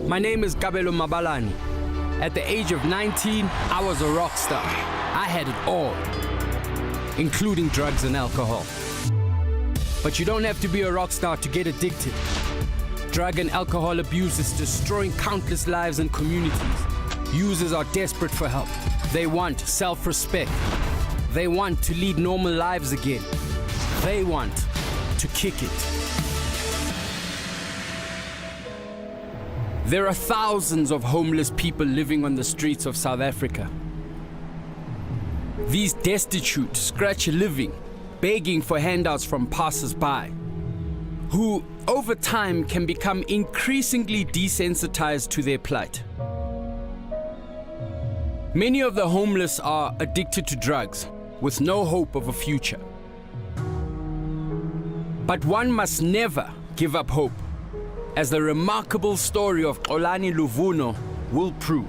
My name is Kabelo Mabalani. At the age of 19, I was a rock star. I had it all, including drugs and alcohol. But you don't have to be a rock star to get addicted. Drug and alcohol abuse is destroying countless lives and communities. Users are desperate for help. They want self-respect. They want to lead normal lives again. They want to kick it. There are thousands of homeless people living on the streets of South Africa. These destitute scratch a living, begging for handouts from passers-by, who over time can become increasingly desensitized to their plight. Many of the homeless are addicted to drugs with no hope of a future. But one must never give up hope, as the remarkable story of Xolani will prove.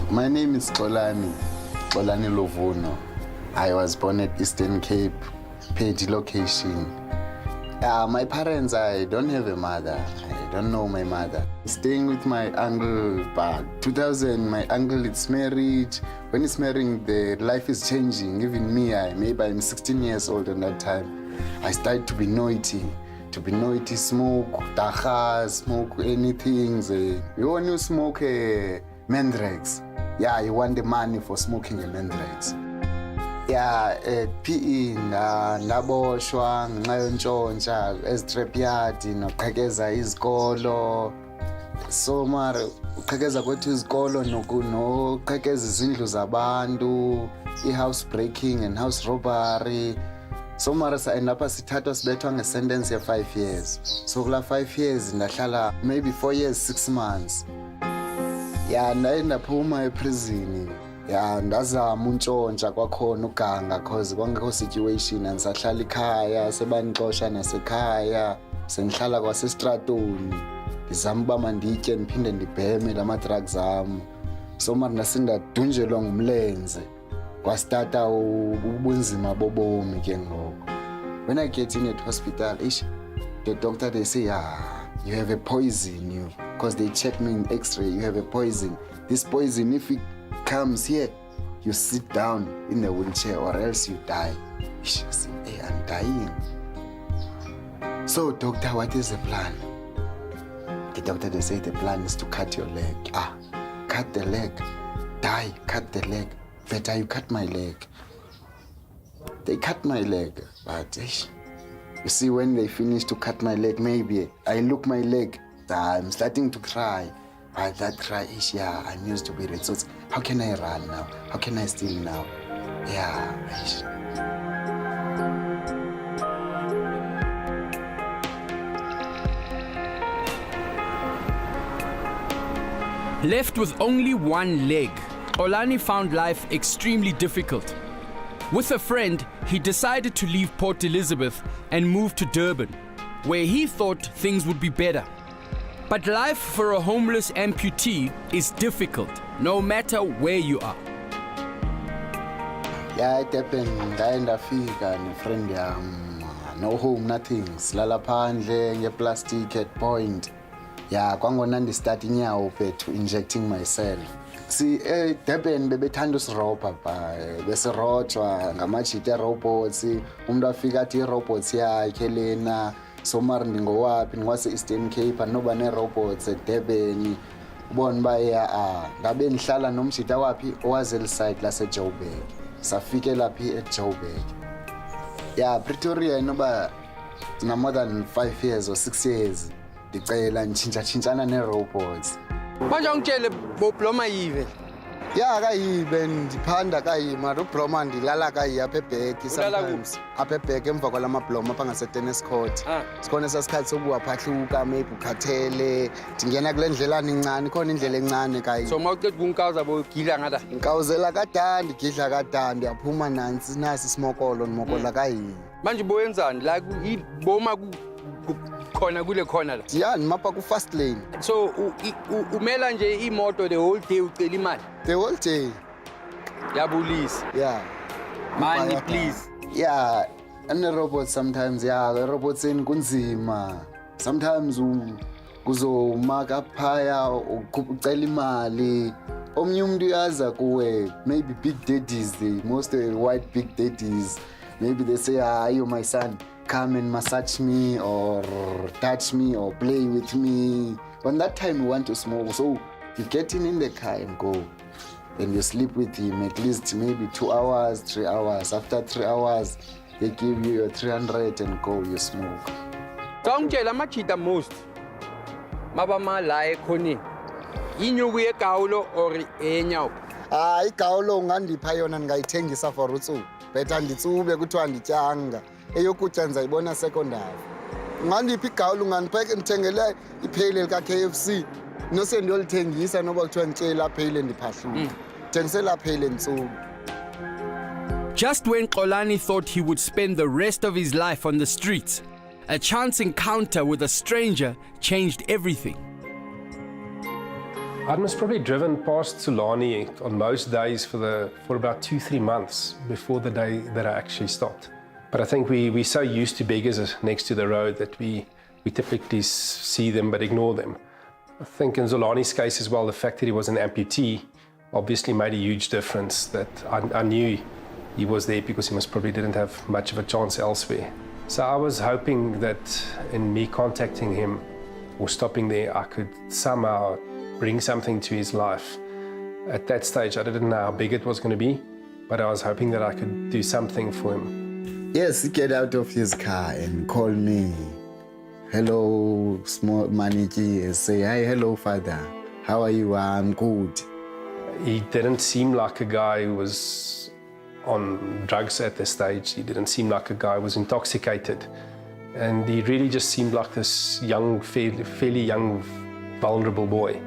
My name is Xolani Luvuno. I was born at Eastern Cape, Pedi location. My parents, I don't have a mother. I don't know my mother. Staying with my uncle, but 2000, my uncle is married. When he's marrying, the life is changing. Even me, maybe I'm 16 years old at that time. I started to be naughty. Smoke, dacha, smoke anything. You want to smoke Mandrakes. Yeah, you want the money for smoking a Mandrakes. Yeah, PE ndaboshwa ngenxa yontshontsha ezitrepyard noqhekeza izikolo. So mara uqhekeza kwethu izikolo noqhekeza izindlu zabantu, i-house breaking and house robbery. So mara sa-endapha sithathwa sibethwa nge-sentence ya 5 years. So kula 5 years ndahlala maybe 4 years 6 months. Yeah, ndaye ndaphuma eprison. Yeah, ndazama untshontsha kwakhona uganga cause kwangekho situation andisahlala ikhaya sebanixosha nasekhaya sendihlala kwasestratoni ndizama uba manditye ndiphinde ndibheme lama-drugs am. So mara ndasindadunjelwa ngumlenze kwastata ubunzima bobomi ke ngoku. When I get in at hospital, the doctor they say, you have a poison, because they check me in x-ray, you have a poison. This poison, if it comes here, you sit down in the wheelchair or else you die. I say, hey, I'm dying. So doctor, what is the plan? The doctor, they say the plan is to cut your leg. Cut the leg. Die, cut the leg. Better you cut my leg. They cut my leg, but you see, when they finish to cut my leg, maybe I look my leg, I'm starting to cry. But that cry is, I'm used to be red. So how can I run now? How can I steal now? Left with only one leg, Xolani found life extremely difficult. With a friend, he decided to leave Port Elizabeth and move to Durban, where he thought things would be better. But life for a homeless amputee is difficult, no matter where you are. Yeah, it happened. Ndaye ndafika friend yam, no home, nothing. Silala phandle ngeplastic at point. Yeah, kwangona ndistart nyaope to injecting myself. See, Durban bebethanda usirobha besirotshwa ngamajita robots. Umuntu afika athi robots yakhe lena. So mara ndingowaphi ngwase-Eastern Cape anoba ne-robots eDurban. Ubona uba ngabe ndihlala nomjita waphi owazeli side laseJoburg. Safike laphi eJoburg. Yeah, Pretoria inoba more than 5 years or 6 years. Ndicela nditshintsha-tshintshana ne-robots. Manje ungitshele bobloma yive. Yeah, kayibe ndiphanda kayi mara ubloma ndilala kayi apha ebheki sometimes. Apha ebheki emva kwalamabloma apha ngase-tennis court. Sikhona esasikhathi sokuwa phahluka, maybe ukhathele. Ndingena kule ndlelana incane, ikhona indlela encane kayi. So mawuqeda ukunkawuza bogidla ngada? Ngikawuzela kadandi, ngidla kadandi, aphuma nasi isimokolo, ndimokola kayi. Manje boyenzani? Like boma khona kule corner la. Yeah, ngimapha ku-first lane. So umela nje imoto the whole day ucela imali. The whole day. Yabulisa. Yeah. Money, please. Yeah, and the robots sometimes, yeah, the robots in kunzima. Sometimes kuzomaka phaya ucela imali. Omnye umuntu uyaza kuwe, maybe big daddies, most of the white big daddies, maybe they say, you my son, come and massage me or touch me or play with me. On that time you want to smoke, so you get in the car and go. And you sleep with him at least maybe 2 hours, 3 hours. After 3 hours, they give you your 300 and go, you smoke. Sawungitshela amajita most mabama la ekhoneni. Inyuku yegawulo or enyawo. Igawulo ungandipha yona ngayithengisa for utsuku. Beta nditsube kuthiwa ndityanga. Eyokutya ndizayibona secondary. Ungandipha igawulo ungandipheke ndithengele ipheyile lika-KFC. Nose ndiyolithengisa noba kuthiwa nditye lapheyile ndiphahlule. Thengisela lapheyile ntsuku. Just when Xolani thought he would spend the rest of his life on the streets, a chance encounter with a stranger changed everything. I was probably driven past Xolani on most days for about 2-3 months before the day that I actually stopped. But I think we're so used to beggars next to the road that we typically see them but ignore them. I think in Xolani's case as well, the fact that he was an amputee obviously made a huge difference, that I knew he was there because he most probably didn't have much of a chance elsewhere. So I was hoping that in me contacting him or stopping there, I could somehow bring something to his life. At that stage, I didn't know how big it was going to be, but I was hoping that I could do something for him. Yes, he get out of his car and call me. Hello, small maniki, say, hi, hello, father. How are you? I'm good. He didn't seem like a guy who was on drugs at this stage. He didn't seem like a guy who was intoxicated. And he really just seemed like this young, fairly young, vulnerable boy.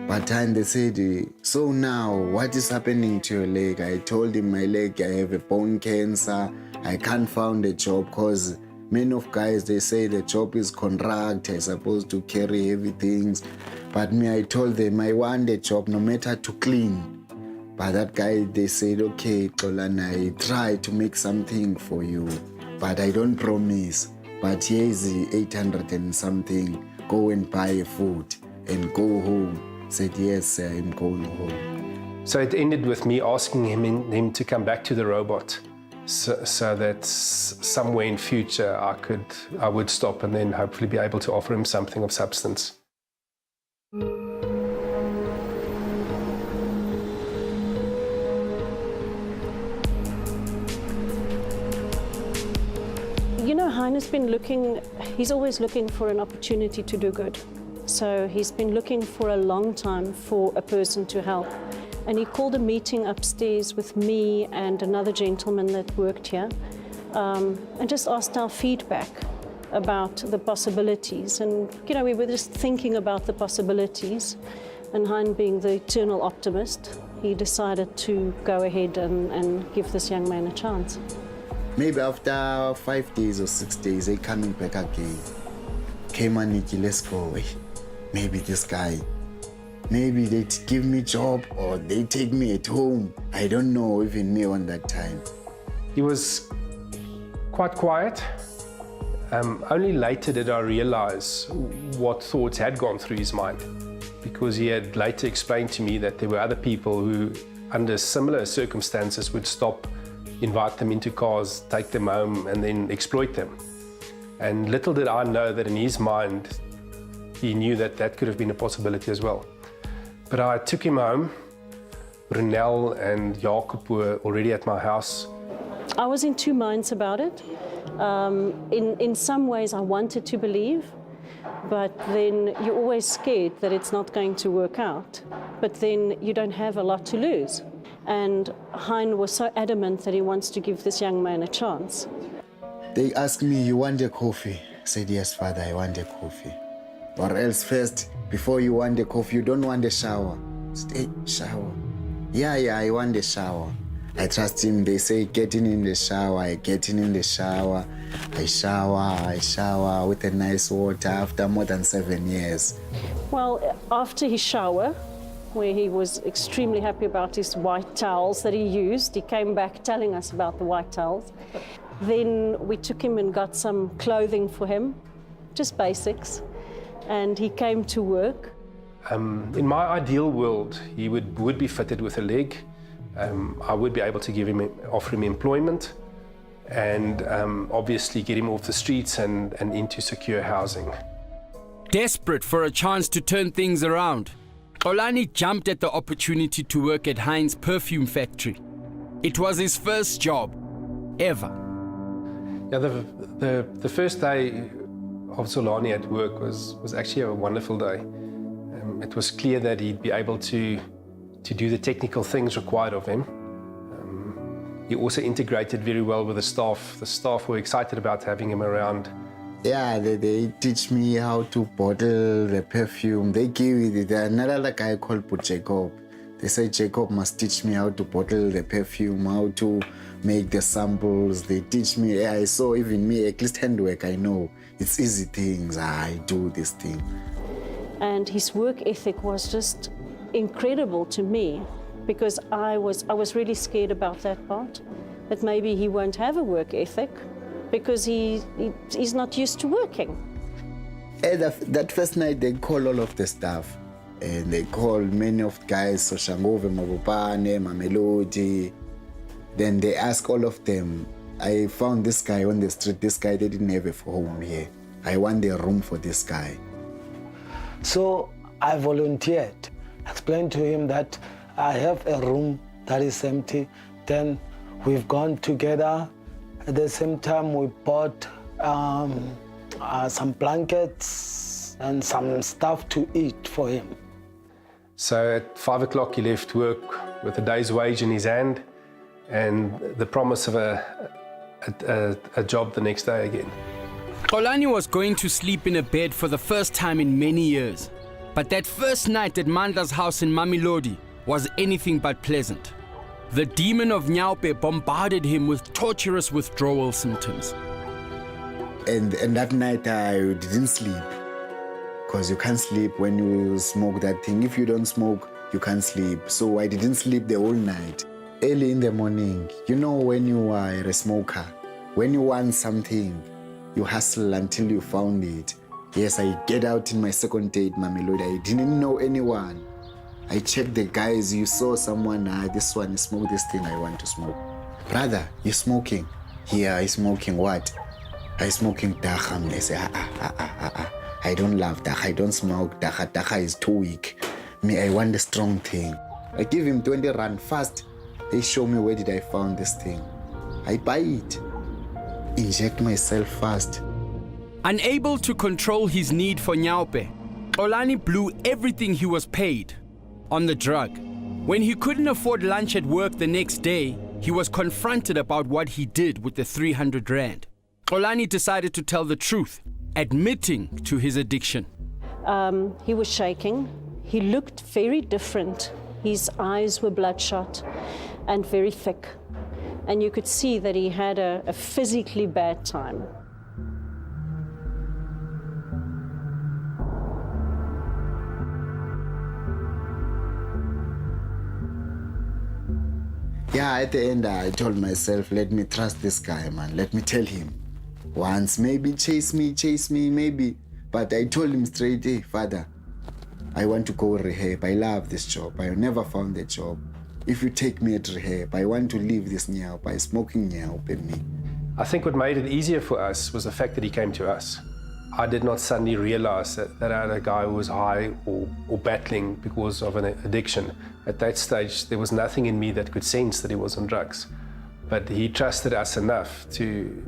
But then they said, so now what is happening to your leg? I told him my leg, I have a bone cancer. I can't find a job because many of guys, they say the job is contract. I'm supposed to carry heavy things. But me, I told them I want a job no matter to clean. But that guy, they said, okay, Xolani, I try to make something for you. But I don't promise. But here is the 800 and something. Go and buy food and go home. Said, yes, I'm going home. So it ended with me asking him to come back to the robot so that somewhere in future I would stop and then hopefully be able to offer him something of substance. You know, Hein has been he's always looking for an opportunity to do good. So he's been looking for a long time for a person to help. And he called a meeting upstairs with me and another gentleman that worked here and just asked our feedback about the possibilities. And, you know, we were just thinking about the possibilities. And Hein, being the eternal optimist, he decided to go ahead and give this young man a chance. Maybe after 5 days or 6 days, they coming back again. Came on, Nikki, let's go. Maybe this guy, maybe they give me job or they take me at home. I don't know, even me on that time. He was quite quiet. Only later did I realize what thoughts had gone through his mind, because he had later explained to me that there were other people who, under similar circumstances, would stop, invite them into cars, take them home, and then exploit them. And little did I know that in his mind, he knew that that could have been a possibility as well. But I took him home. Renel and Jacob were already at my house. I was in two minds about it. In some ways, I wanted to believe, but then you're always scared that it's not going to work out. But then you don't have a lot to lose. And Hein was so adamant that he wants to give this young man a chance. They asked me, you want a coffee? I said, yes, father, I want a coffee. Or else first, before you want a coffee, you don't want a shower. I said, hey, shower. Yeah, I want a shower. I trust him. They say getting in the shower, I get in the shower. I shower with a nice water after more than 7 years. Well, after his shower, where he was extremely happy about his white towels that he used, he came back telling us about the white towels. Then we took him and got some clothing for him, just basics, and he came to work. In my ideal world, he would be fitted with a leg. I would be able to offer him employment, and obviously get him off the streets and into secure housing. Desperate for a chance to turn things around, Xolani jumped at the opportunity to work at Hein's perfume factory. It was his first job ever. Yeah, the first day of Xolani at work was actually a wonderful day. It was clear that he'd be able to do the technical things required of him. He also integrated very well with the staff. The staff were excited about having him around. Yeah, they teach me how to bottle the perfume. They give it. There's another guy called Jacob. They say Jacob must teach me how to bottle the perfume, how to make the samples. They teach me. Yeah, I saw even me, at least handwork, I know. It's easy things. I do this thing. And his work ethic was just incredible to me, because I was really scared about that part, that maybe he won't have a work ethic because he's not used to working. That first night they call all of the staff, and they call many of the guys, Soshangove, Mabupane, Mamelodi. Then they ask all of them, I found this guy on the street, this guy, they didn't have a home here. I want a room for this guy. So I volunteered, explained to him that I have a room that is empty. Then we've gone together. At the same time, we bought some blankets and some stuff to eat for him. So at 5 o'clock, he left work with a day's wage in his hand and the promise of a job the next day again. Xolani was going to sleep in a bed for the first time in many years. But that first night at Manda's house in Mamelodi was anything but pleasant. The demon of nyaope bombarded him with torturous withdrawal symptoms. And that night I didn't sleep, because you can't sleep when you smoke that thing. If you don't smoke, you can't sleep. So I didn't sleep the whole night. Early in the morning, you know, when you are a smoker, when you want something, you hustle until you found it. Yes, I get out in my second day at Mamelodi. I didn't know anyone. I checked the guys. You saw someone, this one, smoke this thing, I want to smoke. Brother, you smoking? Yeah, I smoking what? I smoking dacha. I say, I don't love dacha. I don't smoke dacha. Dacha is too weak. Me, I want the strong thing. I give him 20 rand fast. They show me where did I found this thing. I buy it. Inject myself fast. Unable to control his need for nyaope, Xolani blew everything he was paid on the drug. When he couldn't afford lunch at work the next day, he was confronted about what he did with the 300 rand. Xolani decided to tell the truth, admitting to his addiction. He was shaking. He looked very different. His eyes were bloodshot and very thick. And you could see that he had a physically bad time. Yeah, at the end, I told myself, let me trust this guy, man. Let me tell him. Once, maybe chase me, maybe. But I told him straight, hey, Father, I want to go rehab. I love this job. I never found a job. If you take me at rehab, I want to leave this nyaope. By smoking nyaope in me. I think what made it easier for us was the fact that he came to us. I did not suddenly realize that I had a guy who was high or battling because of an addiction. At that stage, there was nothing in me that could sense that he was on drugs. But he trusted us enough to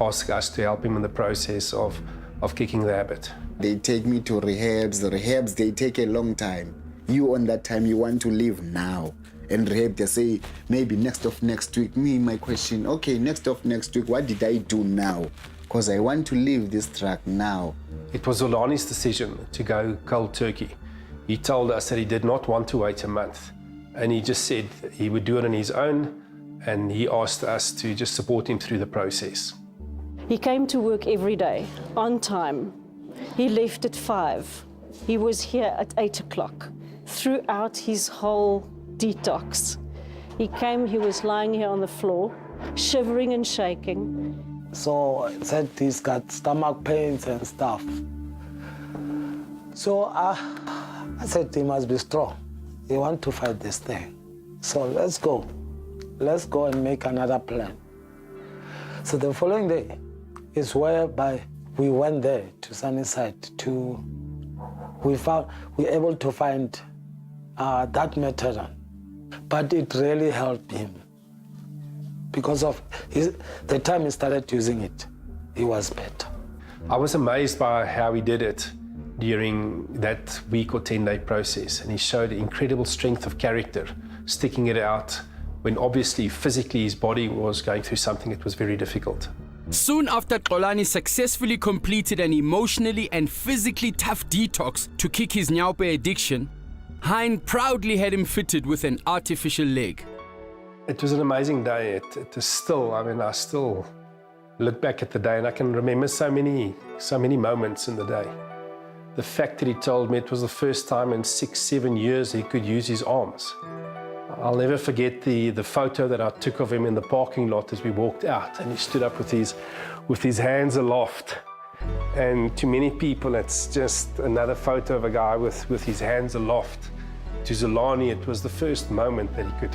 ask us to help him in the process of kicking the habit. They take me to rehabs. The rehabs, they take a long time. You on that time, you want to leave now. And rehab, they say, maybe next week. Me, my question, okay, next week, what did I do now? Because I want to leave this track now. It was Xolani's decision to go cold turkey. He told us that he did not want to wait a month. And he just said he would do it on his own, and he asked us to just support him through the process. He came to work every day, on time. He left at 5. He was here at 8 o'clock, throughout his whole detox. He came, he was lying here on the floor, shivering and shaking. So I said he's got stomach pains and stuff. So I said he must be strong. He wants to fight this thing. So let's go. Let's go and make another plan. So the following day is whereby we went there to Sunnyside to, we were able to find that methadone. But it really helped him. Because of the time he started using it, he was better. I was amazed by how he did it during that week or 10-day process, and he showed incredible strength of character, sticking it out when obviously physically his body was going through something that was very difficult. Soon after Xolani successfully completed an emotionally and physically tough detox to kick his nyaope addiction, Hein proudly had him fitted with an artificial leg. It was an amazing day. It is still, I still look back at the day and I can remember so many moments in the day. The fact that he told me it was the first time in 6-7 years he could use his arms. I'll never forget the photo that I took of him in the parking lot as we walked out, and he stood up with his hands aloft. And to many people, it's just another photo of a guy with his hands aloft. To Xolani, it was the first moment that he could,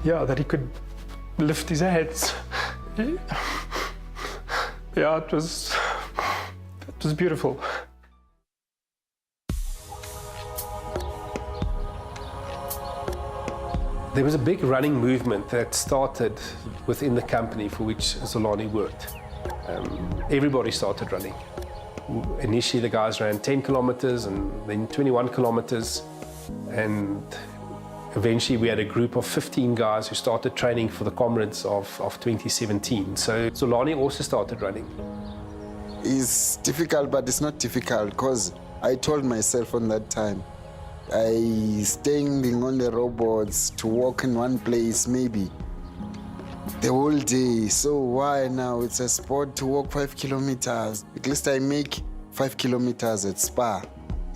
that he could lift his hands. Yeah, it was beautiful. There was a big running movement that started within the company for which Xolani worked. Everybody started running. Initially, the guys ran 10 kilometers and then 21 kilometers. And eventually, we had a group of 15 guys who started training for the Comrades of 2017. So Xolani also started running. It's difficult, but it's not difficult because I told myself on that time, standing on the robots to walk in one place maybe the whole day. So why now? It's a sport to walk 5 kilometers. At least I make 5 kilometers at Spa.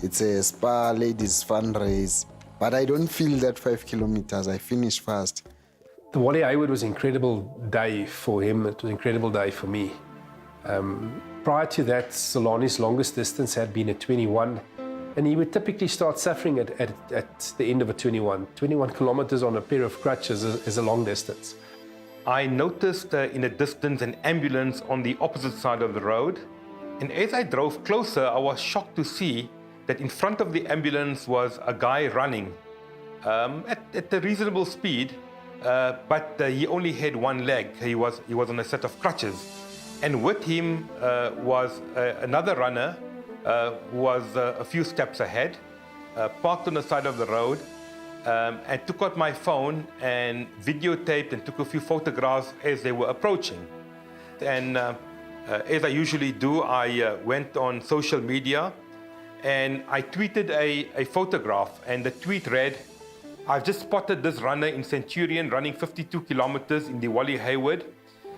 It's a Spa ladies fundraise. But I don't feel that 5 kilometers. I finish fast. The Wally Haywood was an incredible day for him. It was an incredible day for me. Prior to that, Xolani's longest distance had been at 21. And he would typically start suffering at the end of a 21. 21 kilometers on a pair of crutches is a long distance. I noticed in the distance an ambulance on the opposite side of the road. And as I drove closer, I was shocked to see that in front of the ambulance was a guy running at a reasonable speed, but he only had one leg. He was on a set of crutches. And with him was another runner who was a few steps ahead, parked on the side of the road, and took out my phone and videotaped and took a few photographs as they were approaching. And as I usually do, I went on social media and I tweeted a photograph, and the tweet read, "I've just spotted this runner in Centurion running 52 kilometers in the Wally Haywood.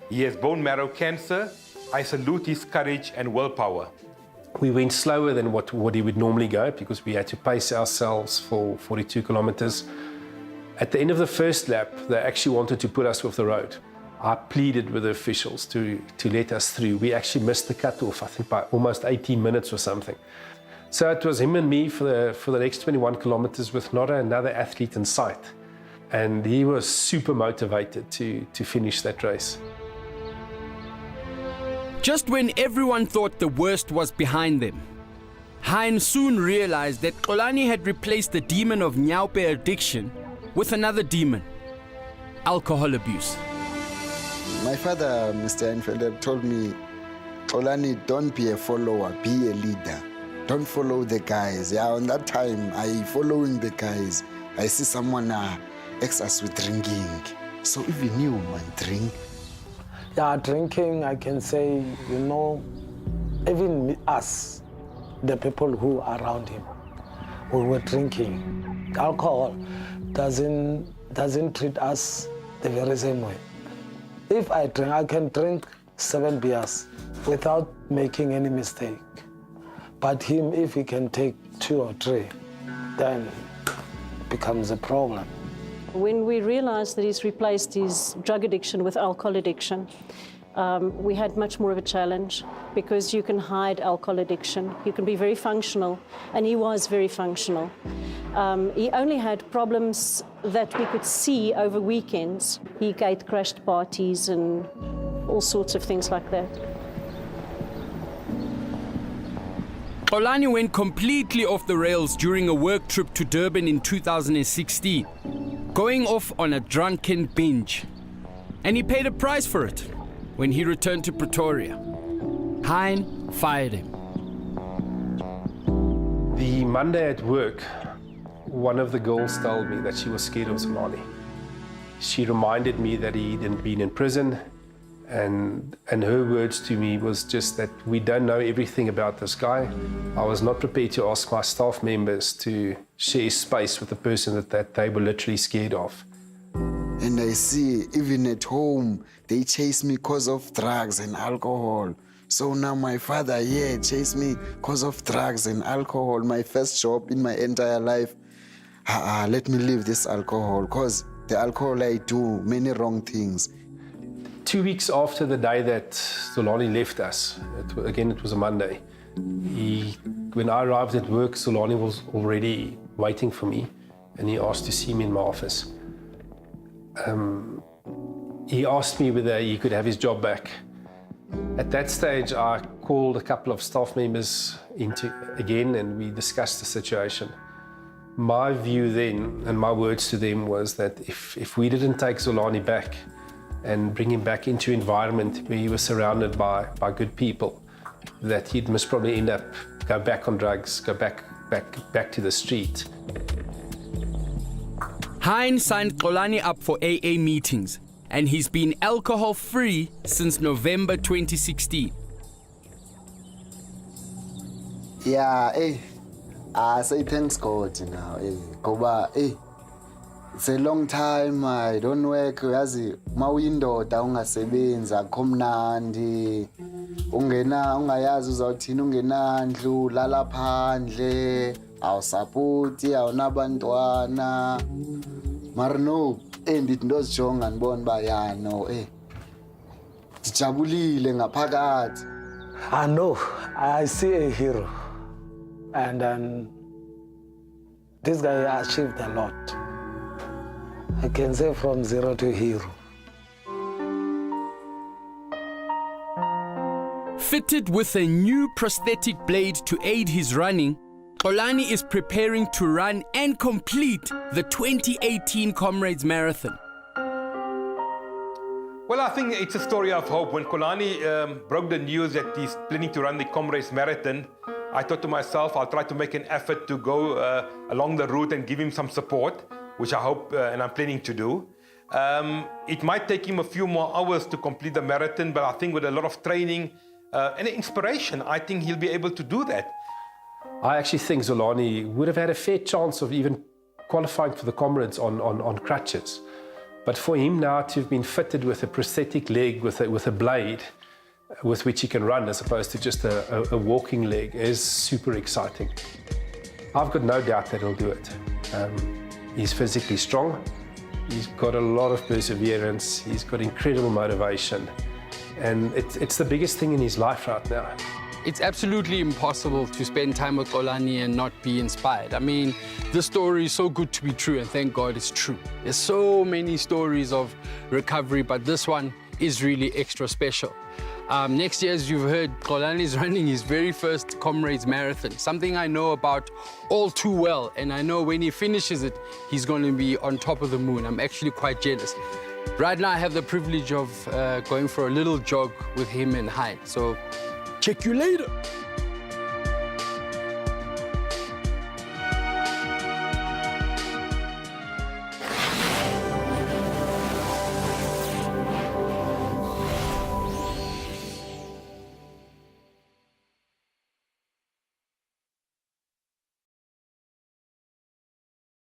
He has bone marrow cancer. I salute his courage and willpower." We went slower than what he would normally go because we had to pace ourselves for 42 kilometers. At the end of the first lap, they actually wanted to put us off the road. I pleaded with the officials to let us through. We actually missed the cutoff, I think by almost 18 minutes or something. So it was him and me for the next 21 kilometers with not another athlete in sight. And he was super motivated to finish that race. Just when everyone thought the worst was behind them, Hein soon realized that Xolani had replaced the demon of nyaope addiction with another demon, alcohol abuse. My father, Mr. Hein Venter, told me, Xolani, don't be a follower, be a leader. Don't follow the guys. Yeah, on that time, I following the guys. I see someone ex-us with drinking. So even you, man, drink. Yeah, drinking, I can say, even us, the people who are around him, we were drinking. Alcohol doesn't treat us the very same way. If I drink, I can drink 7 beers without making any mistake. But him, if he can take 2 or 3, then it becomes a problem. When we realized that he's replaced his drug addiction with alcohol addiction, we had much more of a challenge because you can hide alcohol addiction. You can be very functional, and he was very functional. He only had problems that we could see over weekends. He gate-crashed parties and all sorts of things like that. Xolani went completely off the rails during a work trip to Durban in 2016, going off on a drunken binge. And he paid a price for it when he returned to Pretoria. Hein fired him. The Monday at work, one of the girls told me that she was scared of Xolani. She reminded me that he'd been in prison, and her words to me was just that we don't know everything about this guy. I was not prepared to ask my staff members to share space with a person that they were literally scared of. And I see, even at home, they chase me because of drugs and alcohol. So now my father here chased me because of drugs and alcohol. My first job in my entire life. Let me leave this alcohol, because the alcohol, I do many wrong things. 2 weeks after the day that Xolani left us, it was a Monday, when I arrived at work, Xolani was already waiting for me, and he asked to see me in my office. He asked me whether he could have his job back. At that stage, I called a couple of staff members again, and we discussed the situation. My view then, and my words to them, was that if we didn't take Xolani back and bring him back into an environment where he was surrounded by good people, that he'd most probably go back on drugs, go back to the street. Hein signed Xolani up for AA meetings, and he's been alcohol-free since November 2016. Yeah, I say thanks God now, Goba, it's a long time, I don't work, yazi, mawindoda ungasebenza khomnandi, ungayazi uzawuthini ungenandlu, lala phandle, awusapoti, awunabantwana. Mara no, ndithi ndozijonga ndibona uba ya no, ndijabulile ngaphakathi. I know, I see a hero. And this guy achieved a lot. I can say from zero to hero. Fitted with a new prosthetic blade to aid his running, Xolani is preparing to run and complete the 2018 Comrades Marathon. Well, I think it's a story of hope. When Xolani broke the news that he's planning to run the Comrades Marathon, I thought to myself, I'll try to make an effort to go along the route and give him some support, which I hope and I'm planning to do. It might take him a few more hours to complete the marathon, but I think with a lot of training and inspiration, I think he'll be able to do that. I actually think Xolani would have had a fair chance of even qualifying for the Comrades on crutches. But for him now to have been fitted with a prosthetic leg with a blade with which he can run as opposed to just a walking leg is super exciting. I've got no doubt that he'll do it. He's physically strong, he's got a lot of perseverance, he's got incredible motivation, and it's the biggest thing in his life right now. It's absolutely impossible to spend time with Xolani and not be inspired. I mean, this story is so good to be true, and thank God it's true. There's so many stories of recovery, but this one is really extra special. Next year, as you've heard, Xolani is running his very first Comrades Marathon, something I know about all too well, and I know when he finishes it, he's going to be on top of the moon. I'm actually quite jealous. Right now, I have the privilege of going for a little jog with him and Hein, so check you later.